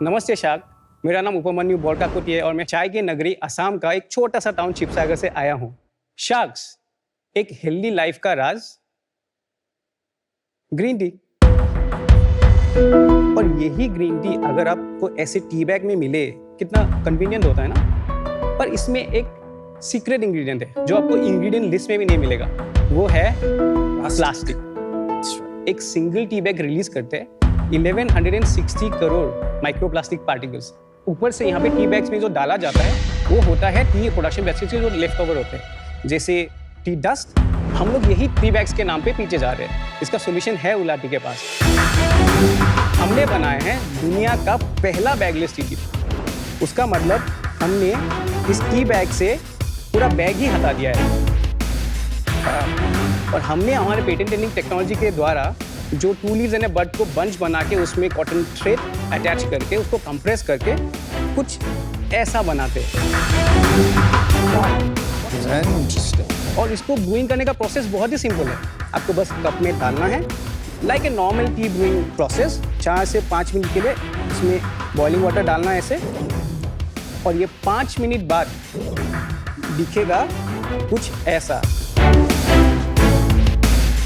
नमस्ते शाक, मेरा नाम उपमन्यु बोरकाकुटी है और मैं चाय की नगरी असम का एक छोटा सा टाउन शिवसागर से आया हूँ। शाक्स, एक हेल्दी लाइफ का राज ग्रीन टी। और यही ग्रीन टी अगर आपको ऐसे टी बैग में मिले, कितना कन्वीनियंट होता है ना। पर इसमें एक सीक्रेट इंग्रेडिएंट है जो आपको इंग्रेडिएंट लिस्ट में भी नहीं मिलेगा, वो है प्लास्टिक। एक सिंगल टी बैग रिलीज करते हैं 1160 करोड़ माइक्रोप्लास्टिक पार्टिकल्स। ऊपर से यहाँ पे टी बैग्स में जो डाला जाता है वो होता है टी प्रोडक्शन बैचेस के जो लेफ्ट ओवर होते हैं, जैसे टी डस्ट। हम लोग यही टी बैग्स के नाम पे पीछे जा रहे हैं। इसका सोल्यूशन है उला टी के पास। हमने बनाया है दुनिया का पहला बैगलेस टी टिप। उसका मतलब हमने इस टी बैग से पूरा बैग ही हटा दिया है। और हमने हमारे पेटेंट पेंडिंग टेक्नोलॉजी के द्वारा जो 2 लीव्स एंड बड को बंच बना के उसमें कॉटन थ्रेड अटैच करके उसको कंप्रेस करके कुछ ऐसा बनाते हैं। और इसको ब्रूइंग करने का प्रोसेस बहुत ही सिंपल है। आपको बस कप में डालना है, like a normal T brewing process. 4 से 5 मिनट के लिए इसमें बॉइलिंग वाटर डालना है ऐसे, और ये 5 मिनट बाद दिखेगा कुछ ऐसा।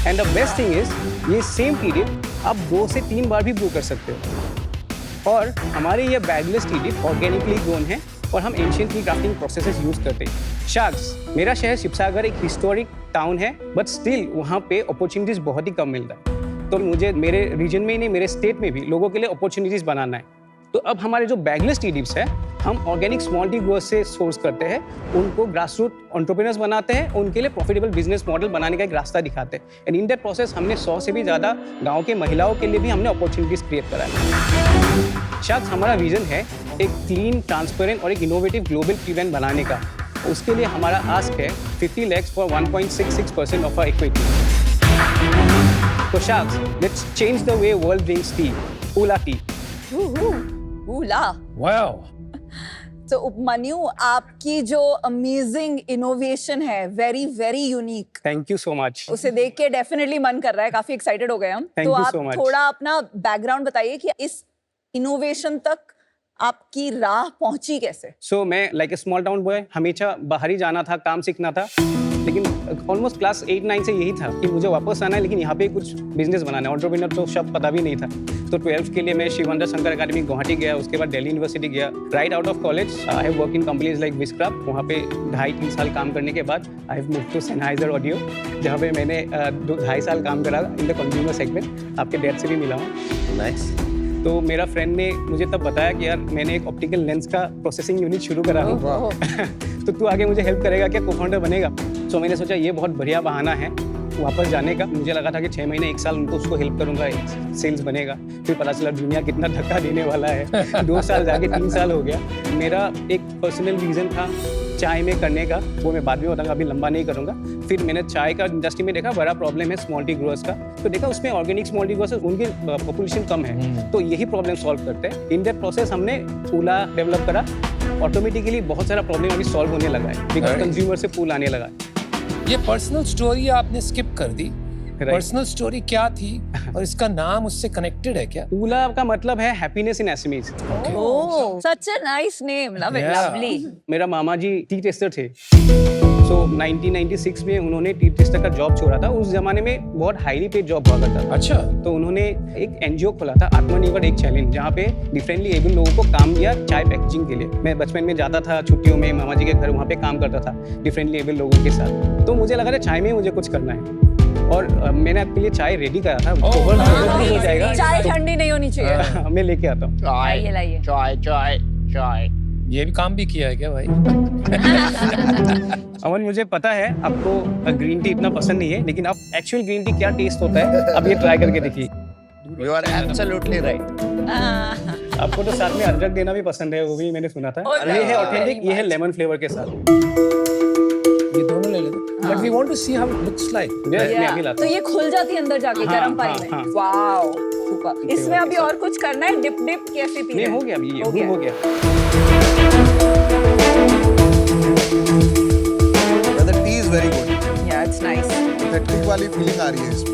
And the best thing is ये सेम टी डिप आप 2 से 3 बार भी ब्रू कर सकते हो। और हमारे ये bagless tea dip organically grown है और हम ancient tea crafting processes use करते हैं। शाक्स, मेरा शहर शिवसागर एक हिस्टोरिक टाउन है, बट स्टिल वहाँ पे अपॉर्चुनिटीज बहुत ही कम मिलता है। तो मुझे मेरे रीजन में ही नहीं, मेरे स्टेट में भी लोगों के लिए अपॉर्चुनिटीज बनाना है। तो अब हमारे जो बैगलेस टी डिप्स है, हम ऑर्गेनिक स्मॉल टी ग्रोअर्स से सोर्स करते हैं, उनको ग्रास रूट एंटरप्रेन्योर्स बनाते हैं, उनके लिए प्रॉफिटेबल बिजनेस मॉडल बनाने का एक रास्ता दिखाते हैं। एंड इन दैट प्रोसेस हमने 100 से भी ज़्यादा गांव के महिलाओं के लिए भी हमने अपॉर्चुनिटीज क्रिएट करा है। शायद हमारा विजन है एक क्लीन, ट्रांसपेरेंट और एक इनोवेटिव ग्लोबल टी ब्रांड बनाने का। उसके लिए हमारा आस्क है 50 lakhs for 1.66% of our equity. तो sharks, let's change the way world drinks tea. Ula tea. Ula. Wow. तो उपमन्यु, आपकी जो अमेजिंग इनोवेशन है, very very unique. Thank you so much. उसे देख के डेफिनेटली मन कर रहा है, काफी एक्साइटेड हो गए हम। Thank तो you आप so much. थोड़ा अपना बैकग्राउंड बताइए कि इस इनोवेशन तक आपकी राह पहुंची कैसे? सो मैं like a small town boy, हमेशा बाहर ही जाना था, काम सीखना था। लेकिन ऑलमोस्ट क्लास 8-9 से यही था कि मुझे वापस आना है, लेकिन यहाँ पे कुछ बिजनेस बनाना है। एंटरप्रेन्योर तो शब्द पता भी नहीं था। तो 12th के लिए मैं शिवानंद शंकर अकेडमी गुवाहाटी गया, उसके बाद दिल्ली यूनिवर्सिटी गया। Right out of college I have work in companies like विस्क्राफ्ट। वहाँ पे 2.5-3 साल काम करने के बाद I have move to Sennheiser audio, जहाँ पे मैंने 2.5 साल काम करा इन द कंज्यूमर सेगमेंट। आपके डैड से भी मिला हूँ। नाइस। तो मेरा फ्रेंड ने मुझे तब बताया कि यार मैंने एक ऑप्टिकल लेंस का प्रोसेसिंग यूनिट शुरू करा हूँ, तो तू आगे मुझे हेल्प करेगा क्या, को-फाउंडर बनेगा? तो मैंने सोचा ये बहुत बढ़िया बहाना है वापस जाने का। मुझे लगा था कि 6 महीने 1 साल उनको उसको हेल्प करूंगा, सेल्स बनेगा। फिर पता चला दुनिया कितना धक्का देने वाला है। 2 साल जाके 3 साल हो गया। मेरा एक पर्सनल रीज़न था चाय में करने का, वो मैं बाद में बताऊंगा, अभी लंबा नहीं करूंगा। फिर मैंने चाय का इंडस्ट्री में देखा बड़ा प्रॉब्लम है स्मॉल टी ग्रोअर्स का। तो देखा उसमें ऑर्गेनिक स्मॉल टी ग्रोअर्स उनकी पॉपुलेशन कम है, तो यही प्रॉब्लम सॉल्व करते हैं। इन दैट प्रोसेस हमने उला डेवलप करा। ऑटोमेटिकली बहुत सारा प्रॉब्लम अभी सॉल्व होने लगा है, बिकॉज कंज्यूमर से पुल आने लगा है। ये पर्सनल स्टोरी आपने स्किप कर दी। पर्सनल स्टोरी क्या थी और इसका नाम उससे कनेक्टेड है क्या? उला का मतलब है happiness in SMEs. Oh, such a nice name, love it, Yeah. Lovely. मेरा मामा जी टी टेस्टर थे। सो 1996 में उन्होंने टी टेस्टर का जॉब छोड़ा था। उस जमाने में बहुत हाईली पेड जॉब हुआ करता था। अच्छा। तो उन्होंने एक एनजीओ खोला था, आत्मनिर्भर एक चैलेंज, जहाँ पे डिफरेंटली एबल लोगों को काम दिया चाय पैकेजिंग के लिए। मैं बचपन में जाता था छुट्टियों में मामा जी के घर, वहाँ पे काम करता था डिफरेंटली एबल लोगों के साथ। तो मुझे लगा था चाय में मुझे कुछ करना है, और मैंने आपके लिए चाय रेडी करा था। हो जाएगा, चाय ठंडी नहीं होनी चाहिए। मैं लेके आता हूँ। लाइए, लाइए। चाय चाय चाय। ये भी काम भी किया है क्या भाई? अमन, मुझे पता है आपको ग्रीन टी इतना पसंद नहीं है, लेकिन आप एक्चुअल ग्रीन टी क्या टेस्ट होता है अब ये ट्राई करके देखिए। You are absolutely right. आपको तो साथ में अदरक देना भी पसंद है, वो भी मैंने सुना था। Oh, ये है ऑथेंटिक, ये है लेमन फ्लेवर के साथ। ये दोनों ले लेते। But we want to see how it looks like. मैं अभी तो लाता हूँ। ये खुल जाती है अंदर जाके हाँ, गर्म पानी हाँ, में। हाँ। Wow, super. इसमें अभी और कुछ करना है? डिप डिप कैसे पी नहीं, रहे हैं? हो गया अभी, ये हो गया। हो गया। The tea is very good. Yeah, it's nice. Electric वाली फीलिंग आ रही है इसमें।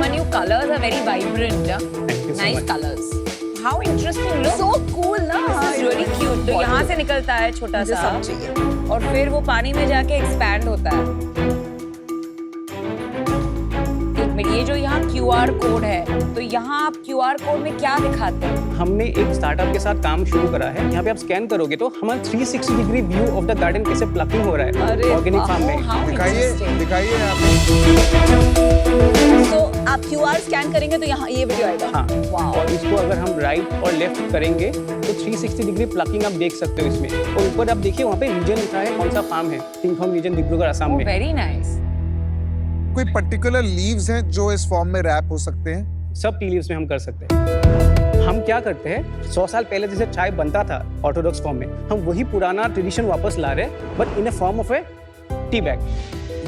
Manu, colors are very vibrant. Thank you so Nice much. colors. How interesting look, So cool ना. This is really cute. तो यहाँ से निकलता है छोटा मुझे सा सब चाहिए. और फिर वो पानी में जाके एक्सपैंड होता है। एक मिनट, ये जो यहाँ QR कोड है, तो यहाँ आप QR कोड में क्या दिखाते हैं? हमने एक स्टार्टअप के साथ काम शुरू करा है। यहाँ पे आप स्कैन करोगे तो हमारा 360 degree view of the garden कैसे प्लकिंग हो रहा है अरे ऑर्गेनिक फार्म में। How दिखाइए interesting. दिखाइए आप। तो आप QR स्कैन करेंगे तो यहाँ ये वीडियो आएगा. हाँ, Wow. और इसको अगर हम राइट और लेफ्ट करेंगे तो 360 डिग्री प्लकिंग आप देख सकते हो इसमें। और ऊपर आप देखिए वहाँ पे रीजन लिखा है कौन सा फार्म है, किंगथोंग रीजन, डिब्रूगढ़, असम में। Very nice. कोई पर्टिकुलर लीव्स हैं जो इस फॉर्म में रैप हो सकते हैं? सब टी लीव्स में हम कर सकते हैं। हम क्या करते हैं, 100 साल पहले जैसे चाय बनता था ऑर्थोडॉक्स फॉर्म में, हम वही पुराना ट्रेडिशन वापस ला रहे हैं but in a form of A tea bag.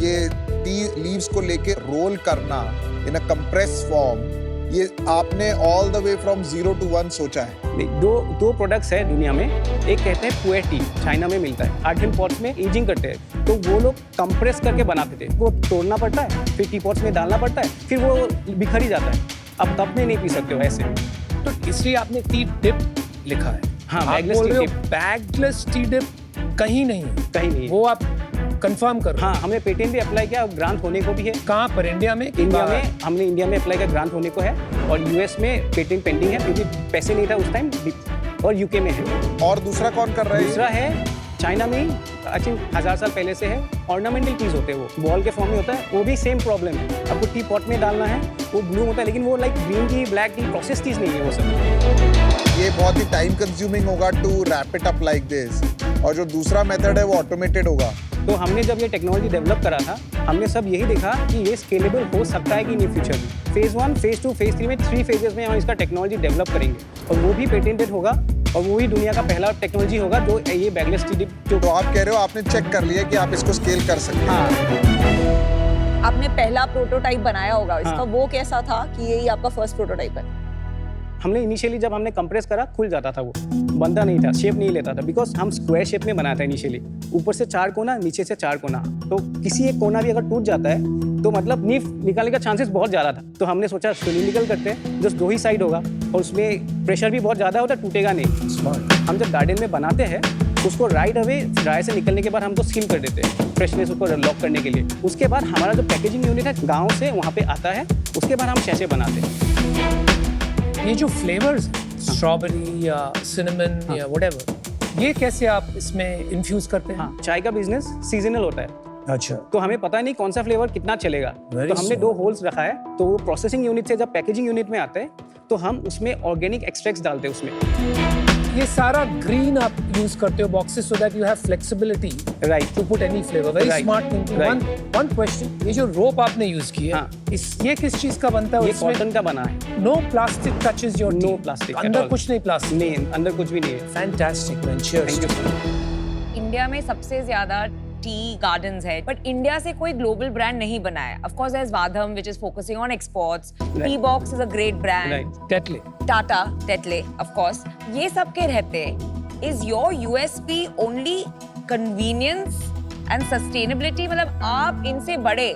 ये टी लीव्स को लेके रोल करना इन अ कंप्रेस फॉर्म, ये आपने all the way from 0 to 1 सोचा है? दो प्रोडक्ट्स है दुनिया में। एक कहते हैं पुए टी, चाइना में मिलता है। आर्टिन पॉट्स में एजिंग करते हैं, तो वो लोग कंप्रेस करके बनाते थे। वो तोड़ना पड़ता है, फिर टी पॉट्स में डालना पड़ता है, फिर वो बिखर ही जाता है। अब कप में नहीं पी सकते हो ऐसे। तो इसलिए आपने टी डिप लिखा है। हाँ, आप बैगलेस बोल टी रहे हो डिप। बैगलेस टी डिप कहीं नहीं है, कहीं नहीं है। वो आप कंफर्म करो। हाँ, हमने पेटेंट भी अप्लाई किया, ग्रांट होने को भी है। कहाँ पर, इंडिया में? इंडिया में हमने इंडिया में अप्लाई किया, ग्रांट होने को है। और यूएस में पेटेंट पेंडिंग है क्योंकि पैसे नहीं था उस टाइम। और यूके में है। और दूसरा कौन कर रहा है? दूसरा है चाइना में ही, आई थिंक 1000 साल पहले से है। ऑर्नामेंटल टीज होते हैं, वो बॉल के फॉर्म में होता है। वो भी सेम प्रॉब्लम है, आपको टी पॉट में डालना है, वो ब्लू होता है, लेकिन वो like green tea, black tea, process teas नहीं है वो सब। ये बहुत ही टाइम कंज्यूमिंग होगा to wrap it up like this, और जो दूसरा मेथड है वो ऑटोमेटेड होगा। तो हमने जब ये टेक्नोलॉजी डेवलप करा था, हमने सब यही देखा कि ये स्केलेबल हो सकता है कि नहीं फ्यूचर में। फेज 1, फेज 2, फेज 3 में 3 फेजेस में हम इसका टेक्नोलॉजी डेवलप करेंगे और वो भी पेटेंटेड होगा और वो ही दुनिया का पहला टेक्नोलॉजी होगा जो ये बैगलेस टी डिप जो। तो आप कह रहे हो आपने चेक कर लिया कि आप इसको स्केल कर सकते हैं? हाँ, आपने पहला प्रोटोटाइप बनाया होगा इसका. हाँ. वो कैसा था कि यही आपका फर्स्ट प्रोटोटाइप है? हमने इनिशियली जब हमने कंप्रेस करा खुल जाता था, वो बनता नहीं था, शेप नहीं लेता था, बिकॉज हम स्क्वायर शेप में बनाया था इनिशियली। ऊपर से 4 कोना, नीचे से 4 कोना, तो किसी एक कोना भी अगर टूट जाता है तो मतलब नीफ निकालने का चांसेस बहुत ज़्यादा था। तो हमने सोचा सिलिंड्रिकल करते हैं, जस्ट 2 ही साइड होगा और उसमें प्रेशर भी बहुत ज़्यादा होता है, टूटेगा नहीं। स्मार्ट। हम जब गार्डन में बनाते हैं उसको राइट अवे ड्राई से निकलने के बाद हम तो सील कर देते हैं फ्रेशनेस उसको लॉक करने के लिए। उसके बाद हमारा जो पैकेजिंग यूनिट है गाँव से वहाँ पे आता है, उसके बाद हम शैशे बनाते हैं। ये जो फ्लेवर्स, स्ट्रॉबेरी या सिनेमन या व्हाटएवर, ये कैसे आप इसमें इन्फ्यूज करते हैं? हाँ, चाय का बिजनेस सीजनल होता है, अच्छा। तो हमें पता नहीं कौन सा फ्लेवर कितना चलेगा। Very तो हमने smart. 2 होल्स रखा है, तो वो प्रोसेसिंग यूनिट से जब पैकेजिंग यूनिट में आते हैं तो हम उसमें ऑर्गेनिक एक्सट्रैक्ट्स डालते हैं उसमें। ये सारा ग्रीन आप यूज करते हो boxes so that you have flexibility right. To put any flavour. Very Right. Smart thinking. Right. One question, ये जो रोप आपने यूज की है, हाँ. ये किस चीज का बनता है? ये कॉटन का बना है। No plastic touches your No plastic at अंदर all. कुछ नहीं प्लास्टिक? नहीं, अंदर कुछ भी नहीं है। Fantastic man, cheers. Thank you so much. India में सबसे ज्यादा टी गार्डन्स है, बट इंडिया से कोई ग्लोबल ब्रांड नहीं बना है। Of course there is Vahdam which is focusing on exports, tea box is a great brand, right. Tetley. Tata, Tetley, of course. ये सब के रहते is your USP only convenience and sustainability? मतलब आप इनसे बड़े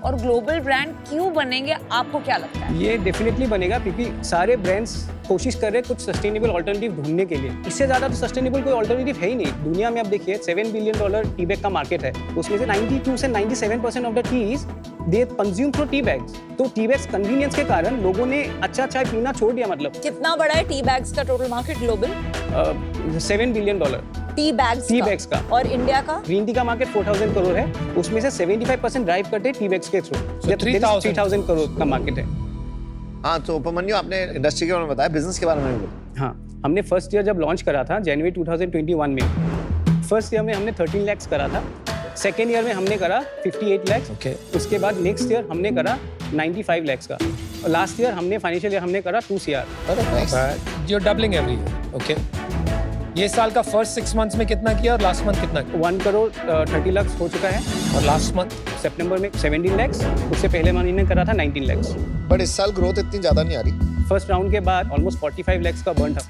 और ग्लोबल ब्रांड क्यों बनेंगे, आपको क्या लगता है? ये डेफिनेटली बनेगा क्योंकि सारे ब्रांड्स कोशिश कर रहे हैं कुछ सस्टेनेबल ऑल्टरनेटिव ढूंढने के लिए। इससे ज़्यादा तो सस्टेनेबल कोई ऑल्टरनेटिव है ही नहीं दुनिया में। आप देखिए $7 बिलियन टी बैग का मार्केट है, उसमें से 92 से 97% of the teas they consume through tea bags. तो टी बैग्स कन्वीनियंस के कारण लोगों ने अच्छा चाय पीना छोड़ दिया। मतलब कितना बड़ा है टी बैग्स का total market global? $7 billion tea bags का. और इंडिया का? ग्रीन टी का मार्केट 4000 करोड़ है, उसमें से 75% ड्राइव करते हैं टी बैग्स के थ्रू। 3000 करोड़ का मार्केट है। हाँ, तो उपमन्यु आपने इंडस्ट्री के बारे में बताया, बिजनेस के बारे में बताया। हाँ, हमने फर्स्ट ईयर जब लॉन्च करा था जनवरी 2021 में, फर्स्ट ईयर में हमने 13 लाख करा था। सेकेंड ईयर में हमने करा 58 लाख। Okay. उसके बाद नेक्स्ट ईयर हमने करा 95 लाख का। और लास्ट ईयर हमने फाइनेंशियल ईयर हमने करा 2 CR। You're doubling every year. Okay. ये साल का फर्स्ट 6 मंथ्स में कितना किया और लास्ट मंथ कितना किया? 1 करोड़ 30 लाख हो चुका है। और लास्ट मंथ सितंबर में 17 लाख, उससे पहले महीने करा था 19 लाख। बट इस साल ग्रोथ इतनी ज्यादा नहीं आ रही। फर्स्ट राउंड के बाद ऑलमोस्ट 45 लाख का बर्न था।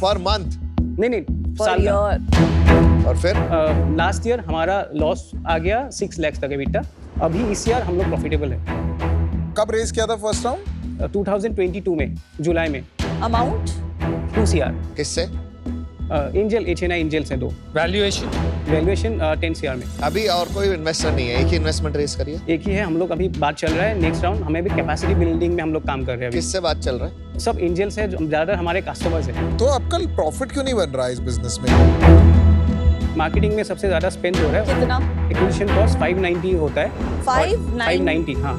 Per month? नहीं, पर साल का। ईयर. और फिर लास्ट ईयर हमारा लॉस आ गया 6 लाख तक EBITDA। अभी इस ईयर हम लोग प्रॉफिटेबल है। कब रेज किया था फर्स्ट राउंड? 2022 में जुलाई में। अमाउंट? 2 CR किससे? एंजल HNI एंजल से 2 वैल्यूएशन वैल्यूएशन 10 CR में। अभी और कोई इन्वेस्टर नहीं है, एक ही इन्वेस्टमेंट रेस करिए। एक ही है, हम लोग अभी बात चल रहा है नेक्स्ट राउंड, हमें भी कैपेसिटी बिल्डिंग में हम लोग काम कर रहे हैं अभी। किससे बात चल रहा है? सब एंजल्स है, ज़्यादातर हमारे कस्टमर्स हैं। तो आपका प्रॉफिट क्यों नहीं बन रहा है इस बिजनेस में? मार्केटिंग में सबसे ज़्यादा स्पेंड हो रहा है। कितना? एक्विजिशन कॉस्ट 590 होता है। 590 हाँ।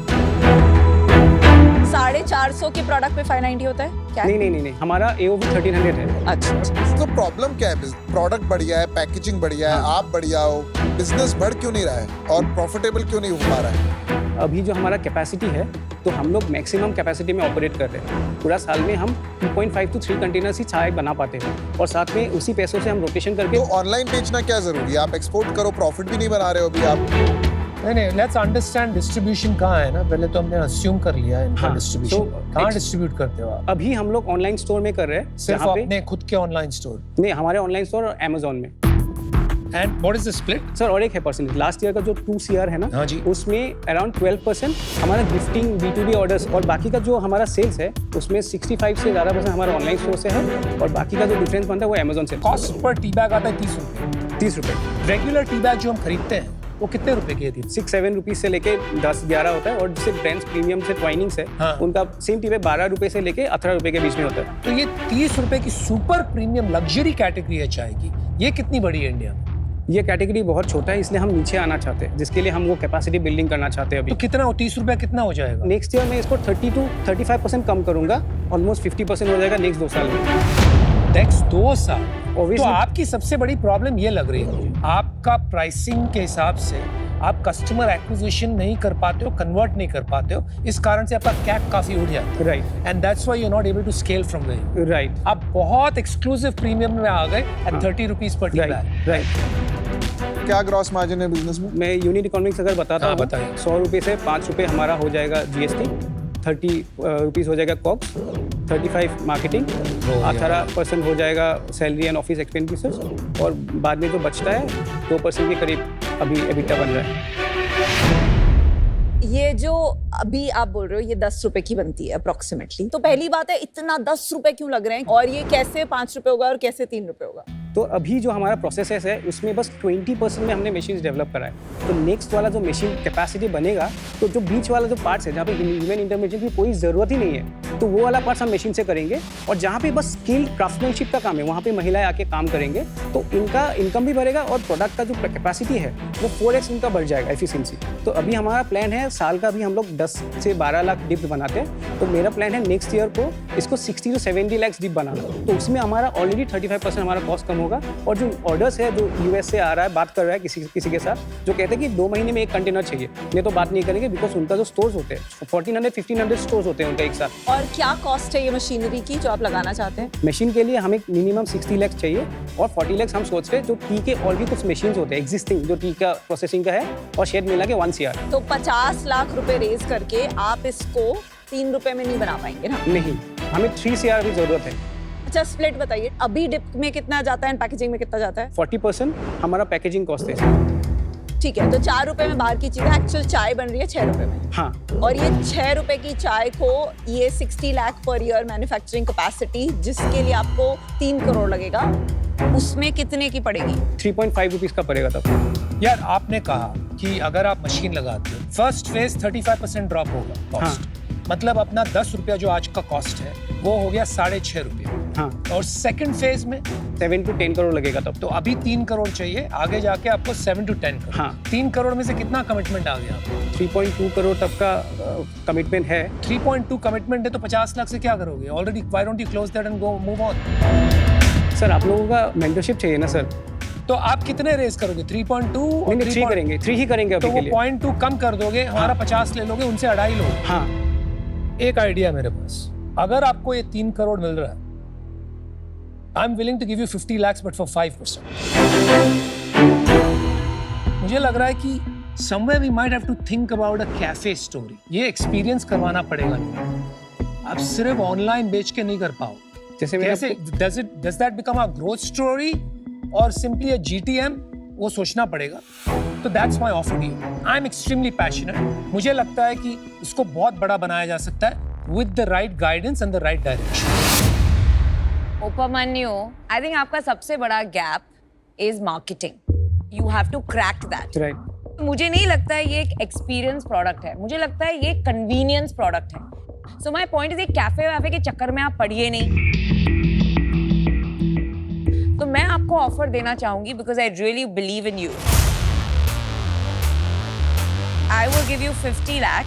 450 के प्रोडक्ट पे 590 होता है क्या? नहीं, हमारा AOV 1300 है। अच्छा। तो प्रॉब्लम क्या है? प्रोडक्ट बढ़िया है, पैकेजिंग बढ़िया है, आप बढ़िया हो, बिजनेस बढ़ क्यों नहीं रहा है और प्रॉफिटेबल क्यों नहीं हो पा रहा है? अभी जो हमारा कैपेसिटी है तो हम लोग मैक्सिमम कैपेसिटी में ऑपरेट कर रहे हैं। पूरा साल में हम 2.5 to 3 कंटेनर्स ही चाय बना पाते हैं और साथ में उसी पैसों से हम रोटेशन करके। तो ऑनलाइन बेचना क्या जरूरी है? आप एक्सपोर्ट करो, प्रॉफिट भी नहीं बना रहे हो अभी आप। नहीं, लेट्स अंडरस्टैंड डिस्ट्रीब्यूशन कहाँ है ना। पहले तो हमने अस्यूम कर लिया है इनका हाँ, डिस्ट्रीब्यूशन। so, कहाँ डिस्ट्रीब्यूट करते हो आप? अभी हम लोग ऑनलाइन स्टोर में कर रहे हैं। सिर्फ जहाँ पे अपने खुद के ऑनलाइन स्टोर? नहीं, हमारे ऑनलाइन स्टोर और Amazon में। And what is the split? Sir और एक है परसेंटेज, लास्ट ईयर का जो 2 CR है ना, हाँ जी, उसमें अराउंड 12% हमारा गिफ्टिंग B2B ऑर्डर्स और बाकी का जो हमारा सेल्स है उसमें 65 से ज़्यादा % हमारा ऑनलाइन स्टोर से है और बाकी का जो डिफरेंस बनता है वो Amazon से। कॉस्ट पर टी बैग आता है 30 रुपये। 30 रुपये। रेगुलर टी बैग जो हम खरीदते हैं वो कितने रुपए की थी? 6-7 रुपीज से लेके 10-11 होता है और जिससे ब्रांड्स प्रीमियम से ट्वाइनिंग से हाँ। उनका सेम टी बैग 12 रुपए से लेके 18 रुपए के बीच में होता है। तो ये 30 रुपए की सुपर प्रीमियम लग्जरी कैटेगरी है चाय की, ये कितनी बड़ी है इंडिया में? ये कैटेगरी बहुत छोटा है, इसलिए हम नीचे आना चाहते हैं, जिसके लिए हम वो कैपेसिटी बिल्डिंग करना चाहते हैं अभी। तो कितना हो 30 रुपया कितना हो जाएगा? नेक्स्ट ईयर में इसको 30 to 35% कम करूंगा, ऑलमोस्ट 50% हो जाएगा नेक्स्ट 2 साल में। नेक्स्ट 2 साल? तो Obviously- आपकी सबसे बड़ी प्रॉब्लम ये लग रही है मुझे, आपका प्राइसिंग के हिसाब से आप कस्टमर एक्विजिशन नहीं कर पाते हो, कन्वर्ट नहीं कर पाते हो, इस कारण से आपका कैप काफी उड़ जाता है। Right and that's why you are not able to scale from there. Right आप बहुत एक्सक्लूसिव प्रीमियम में आ गए एट 30 रुपीज पर टी बैग। राइट। क्या ग्रॉस मार्जिन है बिजनेस में? मैं यूनिट इकोनॉमिक्स अगर बताता हाँ, हूँ, बताइए। 100 रुपये से 5 रुपये हमारा हो जाएगा GST, 30 रुपीज़ हो जाएगा कॉक्स, 35 मार्केटिंग, 18% हो जाएगा सैलरी एंड ऑफिस एक्सपेंडिचर्स और बाद में जो बचता है 2% के करीब अभी EBITDA बन रहा है। ये जो अभी आप बोल रहे हो ये 10 रुपए की बनती है अप्रोक्सीमेटली, तो पहली बात है इतना 10 रुपए क्यों लग रहे हैं और ये कैसे 5 रुपए होगा और कैसे 3 रुपए होगा? तो अभी जो हमारा प्रोसेस है उसमें बस 20% में हमने मशीन डेवलप करा है। तो नेक्स्ट वाला जो मशीन कैपेसिटी बनेगा तो जो बीच वाला जो पार्ट्स है जहाँ पे ह्यूमन इंटरवेंशन की कोई ज़रूरत ही नहीं है तो वो वाला पार्ट्स हम मशीन से करेंगे और जहाँ पे बस स्किल क्राफ्टमैनशिप का काम है वहाँ पे महिलाएं आके काम करेंगे तो इनका इनकम भी बढ़ेगा और प्रोडक्ट का जो कैपेसिटी है वो 4x इनका बढ़ जाएगा एफिशिएंसी। तो अभी हमारा प्लान है साल का भी हम लोग 10 से 12 लाख डिप बनाते हैं तो मेरा प्लान है नेक्स्ट ईयर को इसको 60 to 70 लाख डिप बनाना। तो उसमें हमारा ऑलरेडी 35% हमारा कॉस्ट कम होगा और जो ऑर्डर्स है जो US से आ रहा है बात कर रहा है किसी के साथ जो कहते हैं कि 2 महीने में 1 कंटेनर चाहिए, ये तो बात नहीं करेंगे बिकॉज उनका जो स्टोर्स होते हैं 1400-1500 स्टोर्स होते हैं उनका एक साथ। और क्या कॉस्ट है ये मशीनरी की जो आप लगाना चाहते हैं? मशीन के लिए हमें मिनिमम 60 लाख चाहिए और 40 लाख हम सोच रहे हैं जो टी के और भी कुछ मशीन होते हैं एग्जिस्टिंग जो टी का प्रोसेसिंग का है और शेड मिला के 1 CR। तो 50 लाख रुपए रेज करके आप इसको 3 रुपए में नहीं बना पाएंगे ना? नहीं, हमें 3 CR की जरूरत है। अच्छा स्प्लिट बताइए, अभी डिप में कितना जाता है, पैकेजिंग में कितना जाता है? 40% हमारा पैकेजिंग कॉस्ट है। ठीक है, तो 4 रुपए में बाहर की चीज है, एक्चुअल चाय बन रही है 6 रुपए में। हाँ, और ये 6 रुपए की चाय को ये 60 lakh per year manufacturing capacity जिसके लिए आपको 3 करोड़ लगेगा, उसमें कितने की पड़ेगी? 3.5 रुपीज का पड़ेगा तब। यार आपने कहा कि अगर आप मशीन लगाते हो फर्स्ट फेज 35% ड्रॉप होगा कॉस्ट। मतलब अपना 10 रुपया जो आज का कॉस्ट है वो हो गया 6.5 रुपये। हाँ, और सेकंड फेज में 7 to 10 करोड़ लगेगा तब। तो अभी 3 करोड़ चाहिए, आगे जाके आपको 7 to 10 करोड़। हाँ। 3 करोड़ में से कितना कमिटमेंट आ गया? 3.2 करोड़ तक का कमिटमेंट है। 3.2 कमिटमेंट है तो 50 लाख से क्या करोगे? Already why don't you close that and go move on? Sir आप लोगों का मेंटरशिप चाहिए ना सर। तो आप कितने रेस करोगे? 3.2 और नहीं 3 करेंगे, 3 ही करेंगे तो अभी वो के लिए। 0.2 कम कर दोगे, हमारा 50 ले लोगे, उनसे 2.5 लोगे। हाँ, एक आइडिया मेरे पास, अगर आपको ये 3 करोड़ मिल रहा है, I am willing to give you 50 lakhs but for 5%। मुझे लग रहा है कि somewhere we might have to think about a cafe story। ये एक्सपीरियंस करवाना पड़ेगा नहीं। आप सिर्फ ऑनलाइन बेच के नहीं कर पाओ। जैसे मैंने कैसे does that become a growth story और simply a GTM? वो सोचना पड़ेगा। तो that's my offer to you। I'm extremely passionate। मुझे लगता है कि इसको बहुत बड़ा बनाया जा सकता है with the right guidance and the right direction। Upmanyu, I think आपका सबसे बड़ा gap is marketing. You have to crack that. Right मुझे नहीं लगता है ये एक एक्सपीरियंस प्रोडक्ट है, मुझे लगता है ये कन्वीनियंस प्रोडक्ट है. सो माय पॉइंट इज एक कैफे वैफे के चक्कर में आप पढ़िए नहीं. तो मैं आपको ऑफर देना चाहूंगी because I really believe in you. I will give you 50 lakh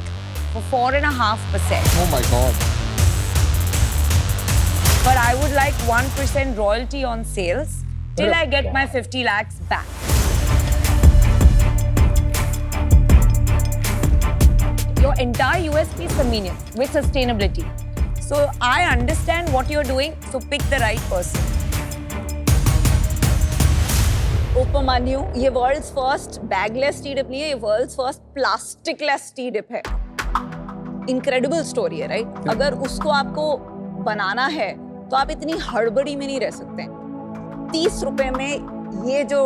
for 4.5%. Oh my God. But I would like 1% royalty on sales till I get my 50 lakhs back. Your entire USP is convenience with sustainability. So I understand what you're doing, so pick the right person. Upamanyu, ये world's first bagless tea dip नहीं है, ये world's first plasticless tea dip है. Incredible story है, right? अगर उसको आपको बनाना है तो आप इतनी हड़बड़ी में नहीं रह सकते. 30 रुपए में ये जो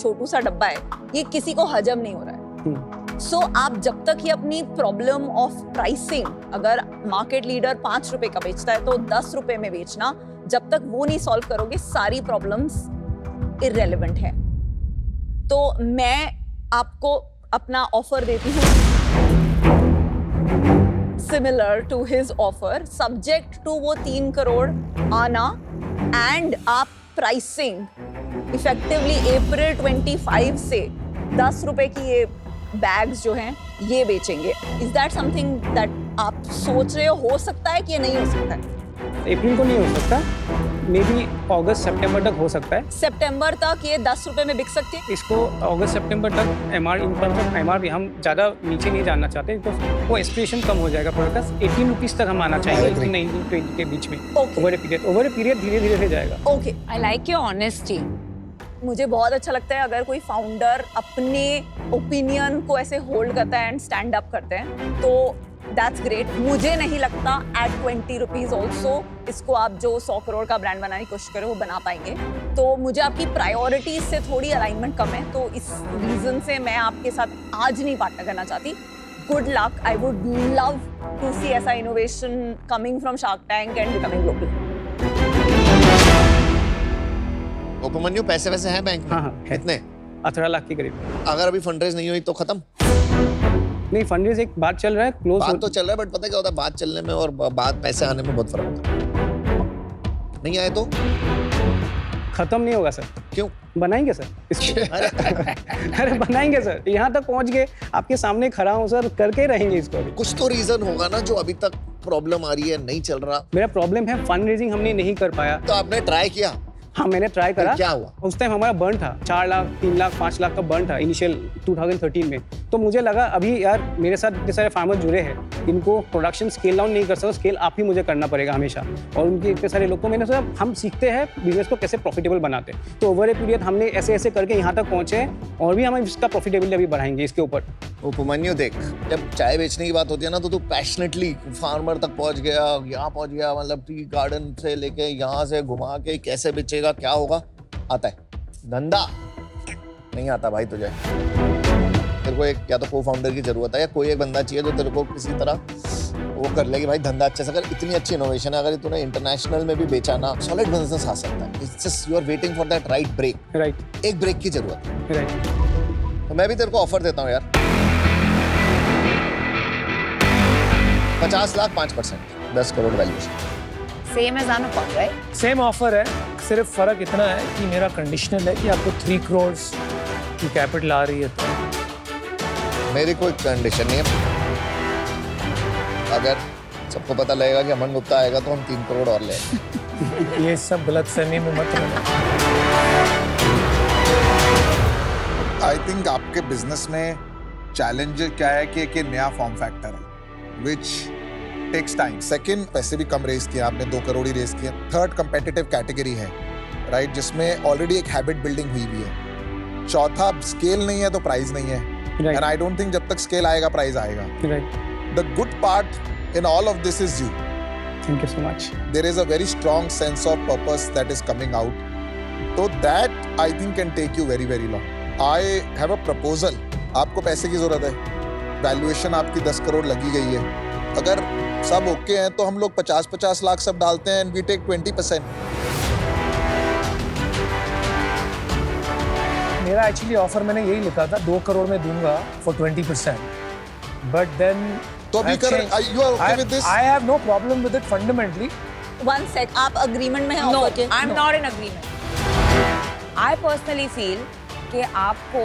छोटू सा डब्बा है, ये किसी को हजम नहीं हो रहा है. सो आप जब तक ये अपनी प्रॉब्लम ऑफ प्राइसिंग, अगर मार्केट लीडर 5 रुपए का बेचता है तो 10 रुपए में बेचना, जब तक वो नहीं सॉल्व करोगे सारी प्रॉब्लम्स इररेलेवेंट है. तो मैं आपको अपना ऑफर देती हूँ similar to his offer, subject to वो 3 करोड़ आना, एंड आप प्राइसिंग इफेक्टिवली अप्रैल 25 से 10 रुपए की ये बैग्स जो हैं ये बेचेंगे. इज दैट समथिंग दैट आप सोच रहे हो सकता है कि ये नहीं हो सकता है? अप्रैल को नहीं हो सकता, मे बी अगस्त सितंबर तक हो सकता है. सितंबर तक ये 10 रुपए में बिक सकती है. इसको अगस्त सितंबर तक एमआरपी हम ज़्यादा नीचे नहीं जाना चाहते, तो वो एस्पिरेशन कम हो जाएगा. प्रोडक्ट का 18 रुपीज़ तक हम आना चाहेंगे, 19-20 के बीच में. Okay. ओवर ए पीरियड धीरे धीरे से जाएगा. Okay, I like your honesty. मुझे बहुत अच्छा लगता है अगर कोई फाउंडर अपने ओपिनियन को ऐसे होल्ड करता है एंड स्टैंड अप करते हैं, तो दैट्स ग्रेट. मुझे नहीं लगता एट 20 रुपीज ऑल्सो इसको आप जो 100 करोड़ का ब्रांड बनाने की कोशिश करें वो बना पाएंगे. तो मुझे आपकी प्रायोरिटीज से थोड़ी अलाइनमेंट कम है, तो इस रीजन से मैं आपके साथ आज नहीं पार्टनर करना चाहती. Good luck. I would love to see ऐसा innovation coming from shark tank and becoming global. Upamanyu, पैसे वैसे हैं बैंक में? हाँ, है. कितने? 18 लाख के करीब. अगर अभी फंडरेज नहीं हुई तो खत्म? नहीं, फंडरेज एक बात चल रहा है, क्लोज बात तो चल रहा है, बट पता क्या होता है, बात चलने में और बात पैसे आने में बहुत फर्क होता है. नहीं आए तो खत्म नहीं होगा सर. क्यों? बनाएंगे सर इसको. अरे बनाएंगे सर, यहाँ तक पहुँच गए, आपके सामने खड़ा हूँ सर, करके रहेंगे इसको. अभी कुछ तो रीजन होगा ना जो अभी तक प्रॉब्लम आ रही है, नहीं चल रहा. मेरा प्रॉब्लम है फंड रेजिंग हमने नहीं कर पाया. तो आपने ट्राई किया? हाँ, मैंने ट्राई करा. क्या हुआ? उस टाइम हमारा बर्न था 4 लाख, 3 लाख, 5 लाख का बर्न था इनिशियल 2013 में. तो मुझे लगा अभी यार मेरे साथ इतने सारे फार्मर जुड़े हैं, इनको प्रोडक्शन स्केल डाउन नहीं कर सकते, स्केल आप ही मुझे करना पड़ेगा हमेशा. और उनके इतने सारे लोग को मैंने सोचा हम सीखते हैं बिजनेस को कैसे प्रॉफिटेबल बनाते हैं. तो ओवर ए पीरियड हमने ऐसे ऐसे करके यहाँ तक पहुँचे हैं, और भी हम इसका प्रॉफिटेबिलिटी अभी बढ़ाएंगे इसके ऊपर. उपमन्यु देख, जब चाय बेचने की बात होती है ना, तो तू पैशनेटली फार्मर तक पहुंच गया, यहाँ पहुंच गया, मतलब टी गार्डन से लेके यहाँ से घुमा के कैसे बेचेगा, क्या होगा, आता है. धंधा नहीं आता भाई तुझे. तेरे को एक या तो को फाउंडर की जरूरत है, या कोई एक बंदा चाहिए जो तेरे को किसी तरह वो कर लेगी भाई धंधा अच्छे से. अगर इतनी अच्छी इनोवेशन है, अगर तूने इंटरनेशनल में भी बेचाना, सॉलिड बिजनेस आ सकता है. It's just you are waiting for that right break. Right, एक ब्रेक की जरूरत है. राइट. तो मैं भी तेरे को ऑफर देता हूँ यार, 50 lakh 5%, 10 crore valuation. Same as Anupam, right? Same offer है, सिर्फ फर्क इतना है कि मेरा कंडीशनल है कि आपको 3 करोड़ की कैपिटल आ रही है. तो मेरी कोई कंडीशन नहीं है. अगर सबको पता लगेगा कि अमन गुप्ता आएगा तो हम 3 करोड़ और ले. ये सब गलतफहमी में मत रहना. आई थिंक आपके बिजनेस में चैलेंज क्या है कि एक ये नया फॉर्म फैक्टर है विच टेक्स टाइम. सेकंड, पैसे भी कम रेज किया आपने, 2 करोड़ ही रेज किया. थर्ड, कंपेटिटिव कैटेगरी है, राइट, जिसमें ऑलरेडी एक हैबिट बिल्डिंग हुई भी है. चौथा, स्केल नहीं है तो प्राइस नहीं है, एंड आई डोंट थिंक जब तक स्केल आएगा प्राइस आएगा. The good part in all of this is you. Thank you so much. There is a very strong sense of purpose that is coming out. So that I think can take you very very long. I have a proposal. आपको पैसे की जरूरत है, valuation आपकी 10 करोड़ लगी गई है. अगर सब ओके हैं तो हम लोग 50-50 लाख सब डालते हैं, and we take 20%. मेरा एक्चुअली ऑफर मैंने यही लिखा था 2 करोड़ में दूंगा फॉर 20%, बट देन तो अभी कर you are okay with this? I have no problem with it fundamentally. 1 sec, आप agreement में हैं No, offer के? I'm not in agreement. I personally feel कि आपको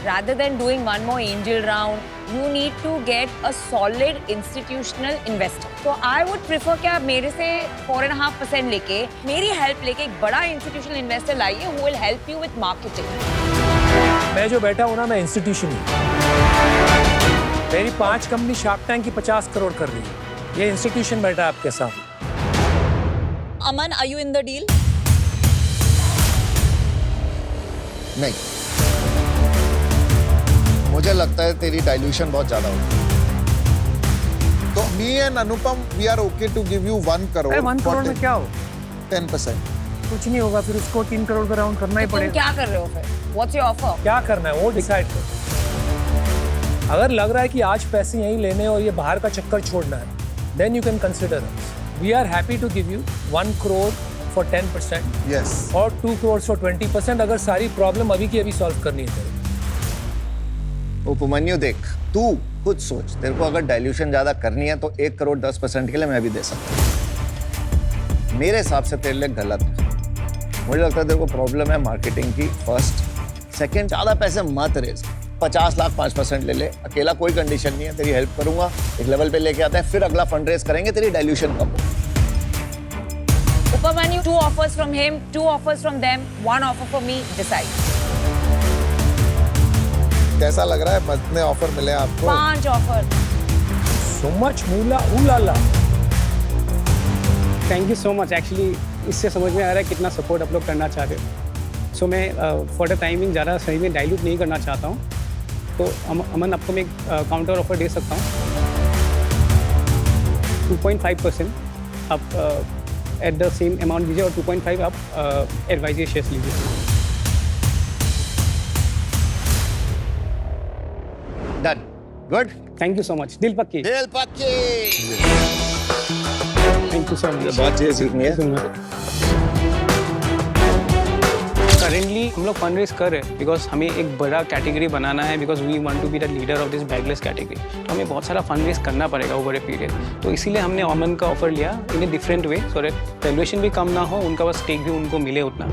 rather than doing one more angel round, you need to get a solid institutional investor. So I would prefer कि आप मेरे से 4.5% लेके, मेरी help लेके एक बड़ा institutional investor लाइए who will help you with marketing. मैं जो बैठा हूँ ना, मैं इंस्टीट्यूशन हूँ। मेरी 5 कंपनी शार्क टैंक की 50 करोड़ कर रही है। ये इंस्टीट्यूशन बैठा है आपके साथ। Aman, are you in the deal? नहीं, मुझे लगता है तेरी डाइल्यूशन बहुत ज्यादा होगी। तो me and Anupam, we are okay to give you 1 crore. अरे 1 करोड़ में क्या हो? 10%. कुछ नहीं होगा, फिर उसको 3 करोड़ का राउंड करना ही तुम पड़ेगा। क्या कर रहे हो फिर? What's your offer? क्या करना है वो डिसाइड करो। अगर लग रहा है कि आज पैसे यहीं लेने और ये बाहर का चक्कर छोड़ना है, then you can consider us. We are happy to give you 1 crore for 10% Yes. और 2 crores for 20% अगर सारी प्रॉब्लम अभी की अभी सॉल्व करनी है तेरे। उपमन्यु देख, तू खुद सोच, तेरे को अगर डाइल्यूशन ज्यादा करनी है तो 1 करोड़ 10% के लिए मैं भी दे सकता हूँ। मेरे हिसाब से तेरे लिए गलत है। मुझे लगता है तेरे को प्रॉब्लम है मार्केटिंग की, फर्स्ट। सेकंड, ज्यादा पैसे मत रेज। 50 लाख 5% ले ले, अकेला कोई कंडीशन नहीं है, तेरी हेल्प करूंगा, एक लेवल पे लेके आता है, फिर अगला फंड रेज करेंगे, तेरी डाइल्यूशन कम हो। Upamanu, 2 offers from him, 2 offers from them, 1 offer for me, decide. कैसा लग रहा है? कितने ऑफर मिले आपको? 5 offer. So much मूला उलाला। Thank you so much. Actually इससे समझ में आ रहा है कितना सपोर्ट आप लोग करना चाहते हो। सो मैं फॉर द टाइमिंग ज़्यादा सही में डाइल्यूट नहीं करना चाहता हूँ, तो अमन आपको मैं काउंटर ऑफर दे सकता हूँ 2.5%। आप एट द सेम अमाउंट दीजिए और 2.5 आप एडवाइजरी शेयर्स लीजिए। Done, good, thank you so much. दिल पक्की। दिल पक्की। Thank you so much. बहुत चीज़ें सीखनी है। करेंटली हम लोग फंड रेज कर रहे हैं बिकॉज हमें एक बड़ा कैटेगरी बनाना है, because we want to be the leader of this bagless category. तो हमें बहुत सारा फंड रेज करना पड़ेगा ओवर ए पीरियड। तो इसीलिए हमने अमन का ऑफर लिया in a different way, so that valuation भी कम ना हो, उनका बस स्टेक भी उनको मिले उतना।